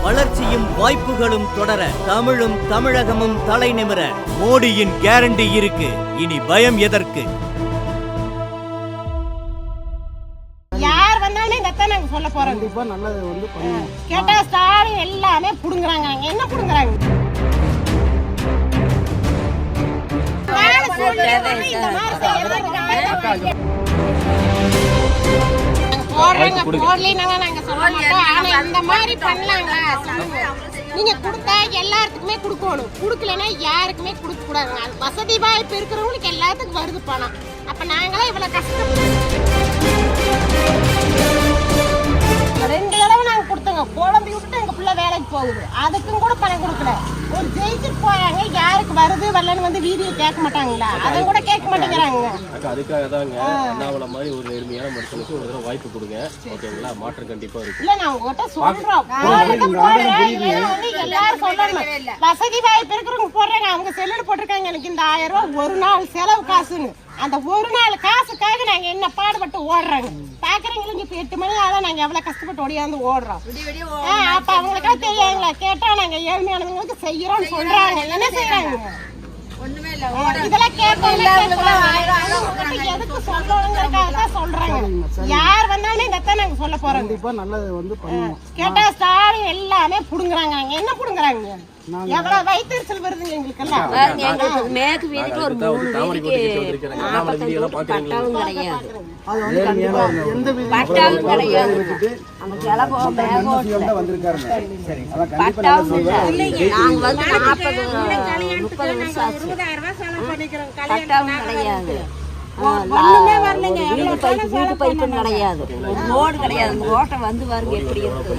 வளர்ச்சியும் வாய்ப்புகளும் தொடர, தமிழும் தமிழகமும் தலை நிமிர மோடியின் கேரண்டி இருக்கு. இனி பயம் எதற்கு? யார் வந்தாலும் இதைத்தான் நாங்க சொல்ல போறோம். கேட்டா ஸ்டாலின் எல்லாமே புடுங்குறாங்க. என்ன புடுங்குறாங்க? இந்த மாதிரி பண்ணலாங்களா? நீங்க கொடுத்தா எல்லாத்துக்குமே கொடுக்கணும், கொடுக்கலன்னா யாருக்குமே கொடுக்க கூடாதுங்க. வசதி வாய்ப்பு இருக்கிறவங்களுக்கு எல்லாத்துக்கும் வருது பணம். அப்ப நாங்களாம் இவ்வளவு கஷ்டப்பட்டு 2 தடவை நாங்க கொடுத்தோங்க. குழம்பு விட்டுட்டு எங்க பிள்ளை வேலைக்கு போகுது, அதுக்கும் கூட பணம் கொடுக்கல. ஒரு ஜெயிச்சுட்டு போறாங்க, யாருக்கு வருது வரலன்னு வந்து வீடியோ கேட்க மாட்டாங்களா? அதை கூட கேட்க மாட்டேங்கிறாங்க. அதுக்காக தாங்க அண்ணாமலை மாதிரி ஒரு நேர்மையான மனுஷனுக்கு ஒரு தடவை வாய்ப்பு கொடுங்க. ஓகேங்களா? மாற்றம் கண்டிப்பா இருக்கு. இல்ல நான் உங்ககிட்ட சொல்றோம், எல்லாரும் சொல்லணும். வசதி வாய்ப்பு இருக்கிறவங்க போடுறாங்க, அவங்க செல்லுல போட்டிருக்காங்க எனக்கு இந்த 1000 ரூபாய் ஒரு நாள் செலவு காசுன்னு. அந்த ஒரு நாள் காசுக்காக நாங்க என்ன பாடுபட்டு ஓடுறாங்க பாக்குறீங்களா? இப்ப 8 மணி ஆதான் நாங்க எவ்வளவு கஷ்டப்பட்டு ஓடியாந்து ஓடுறோம். அப்ப அவங்களுக்கா தெரியாதுங்களா? கேட்டா நாங்க ஏழ்மையானவங்களுக்கு செய்யறோம்னு சொல்றாங்க. என்ன செய்யறாங்க? இதெல்லாம் எதுக்கு சொல்லணுங்கிறதுக்காக சொல்றாங்க. யார் வந்தாலும் இதைத்தான் நாங்க சொல்ல போறோம். கேட்டா ஸ்டாலின் எல்லாமே புடுங்குறாங்க. என்ன புடுங்குறாங்க? எவ்வளவு வயிற்றுச்சல் வருதுங்க எங்களுக்கு எல்லாம். மேற்கு வீதிக்கு ஒரு 3 வீதிக்கு 45 பட்டாவும் கிடையாது. பட்டாவும் கிடையாது. அந்த கிளம்போ பட்டாவும் நாங்க வந்து 40-30 வருஷம் ஆச்சு. பட்டாவும் கிடையாது. வீட்டு பைப்பும் கிடையாது. ஒரு ரோடு கிடையாது. ரோட்டை வந்து வருங்க எப்படி இருக்கு.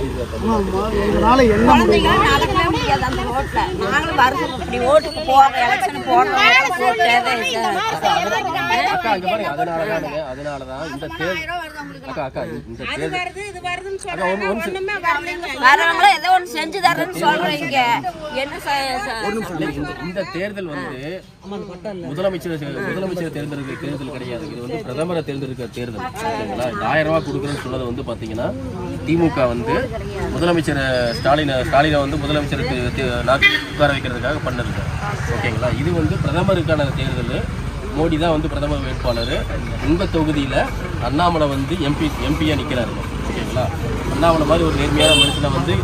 குழந்தைங்க நடக்கவே முடியாது அந்த ரோட்ல. நாங்களும் வருது இப்படி ஓட்டுக்கு போறோம், எலெக்ஷன் போடுறோம். அதனாலதான் இந்த வரவங்களும் ஏதோ ஒண்ணு செஞ்சு தரேன்னு சொல்றீங்க. இந்த தேர்தல் வந்து முதலமைச்சர் தேர்ந்தெடுக்கிற தேர்தல் கிடையாது. இது வந்து பிரதமரை தேர்ந்தெடுக்கிற தேர்தல். சரிங்களா? 1000 ரூபாய் கொடுக்குறேன்னு சொன்னது வந்து பாத்தீங்கன்னா திமுக வந்து முதலமைச்சர் ஸ்டாலினை வந்து முதலமைச்சருக்கு உட்கார வைக்கிறதுக்காக பண்ணிருக்கு. ஓகேங்களா? இது வந்து பிரதமருக்கான தேர்தல். மோடி தான் வந்து பிரதமர் வேட்பாளர். உங்கள் தொகுதியில் அண்ணாமலை வந்து எம்பியா நிற்கிறாரு. ஓகேங்களா? அண்ணாமலை மாதிரி ஒரு நேர்மையான மனுஷனை வந்து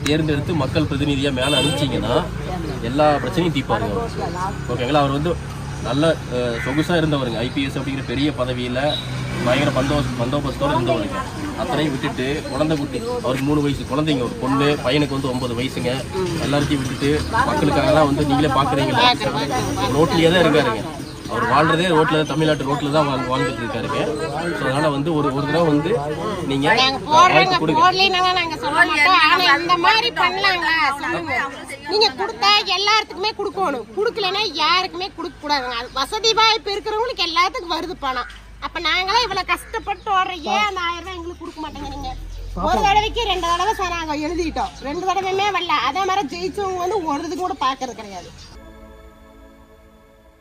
தேர்ந்தெடுத்து மக்கள் பிரதிநிதியாக மேலே அனுப்பிச்சிங்கன்னா எல்லா பிரச்சனையும் தீர்ப்பாருங்க. ஓகேங்களா? அவர் வந்து நல்ல சொகுசாக இருந்தவருங்க. ஐபிஎஸ் அப்படிங்கிற பெரிய பதவியில் பயங்கர பந்தோபஸ்தோடு இருந்தவருங்க. அத்தனையும் விட்டுட்டு குழந்தை குட்டி, அவருக்கு 3 வயசு குழந்தைங்க, ஒரு பொண்ணு, பையனுக்கு வந்து 9 வயசுங்க. எல்லாத்தையும் விட்டுட்டு மக்களுக்காகலாம் வந்து நீங்களே பார்க்குறீங்களா, ரோட்லேயே தான் இருக்காருங்க. அவர் வாழ்றதே ரோட்ல, தமிழ்நாட்டு ரோட்ல தான் வாழ்ந்துட்டு இருக்காருங்க. ஸோ அதனால வந்து ஒரு தடவை வந்து நீங்க நீங்க கொடுத்தா எல்லாத்துக்குமே கொடுக்கணும், கொடுக்கலன்னா யாருக்குமே கொடுக்க கூடாதுங்க. வசதி வாய்ப்பு இருக்கிறவங்களுக்கு எல்லாத்துக்கும் வருது பணம். அப்ப நாங்களாம் இவ்வளவு கஷ்டப்பட்டு ஓடுறோம். ஏன் அந்த 1000 ரூபாய் எங்களுக்கு கொடுக்க மாட்டேங்க? நீங்க ஒரு தடவைக்கு 2 தடவை நாங்க எழுதிட்டோம், 2 தடவையுமே வரல. அதே மாதிரி ஜெயிச்சவங்க வந்து ஒரு இது கூட பாக்குறது கிடையாது.